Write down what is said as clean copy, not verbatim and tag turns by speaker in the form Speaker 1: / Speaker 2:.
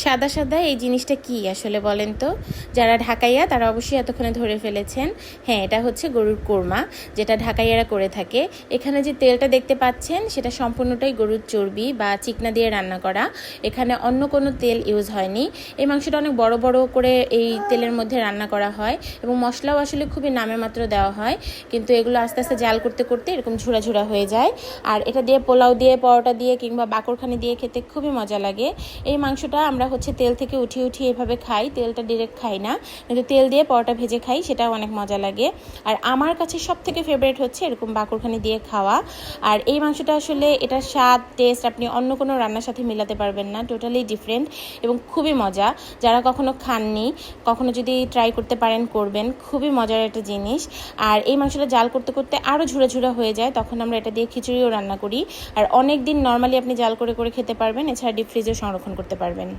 Speaker 1: সাদা সাদা এই জিনিসটা কি আসলে বলেন তো? যারা ঢাকাইয়া তারা অবশ্যই এতক্ষণে ধরে ফেলেছেন। হ্যাঁ, এটা হচ্ছে গরুর কোরমা, যেটা ঢাকাইয়ারা করে থাকে। এখানে যে তেলটা দেখতে পাচ্ছেন সেটা সম্পূর্ণটাই গরুর চর্বি বা চিকনা দিয়ে রান্না করা। এখানে অন্য কোনো তেল ইউজ হয়নি। এই মাংসটা অনেক বড় বড় করে এই তেলের মধ্যে রান্না করা হয় এবং মশলাও আসলে খুবই নামে মাত্র দেওয়া হয়, কিন্তু এগুলো আস্তে আস্তে জাল করতে করতে এরকম ঝুরা ঝুরা হয়ে যায়। আর এটা দিয়ে পোলাও দিয়ে, পরোটা দিয়ে কিংবা বাকরখানি দিয়ে খেতে খুবই মজা লাগে। এই মাংসটা আমরা হচ্ছে তেল থেকে উঠিয়ে উঠিয়ে এভাবে খাই, তেলটা ডিরেক্ট খাই না, কিন্তু তেল দিয়ে পরোটা ভেজে খাই, সেটাও অনেক মজা লাগে। আর আমার কাছে সব থেকে ফেভারিট হচ্ছে এরকম বাকরখানি দিয়ে খাওয়া। আর এই মাংসটা আসলে এটার স্বাদ, টেস্ট আপনি অন্য কোনো রান্নার সাথে মিলাতে পারবেন না, টোটালি ডিফারেন্ট এবং খুবই মজা। যারা কখনো খাননি, কখনো যদি ট্রাই করতে পারেন করবেন, খুবই মজার একটা জিনিস। আর এই মাংসটা জাল করতে করতে আরও ঝুরা ঝুরা হয়ে যায়, তখন আমরা এটা দিয়ে খিচুড়িও রান্না করি। আর অনেক দিন নর্মালি আপনি জাল করে করে খেতে পারবেন, এছাড়া ডিপ ফ্রিজেও সংরক্ষণ করতে পারবেন।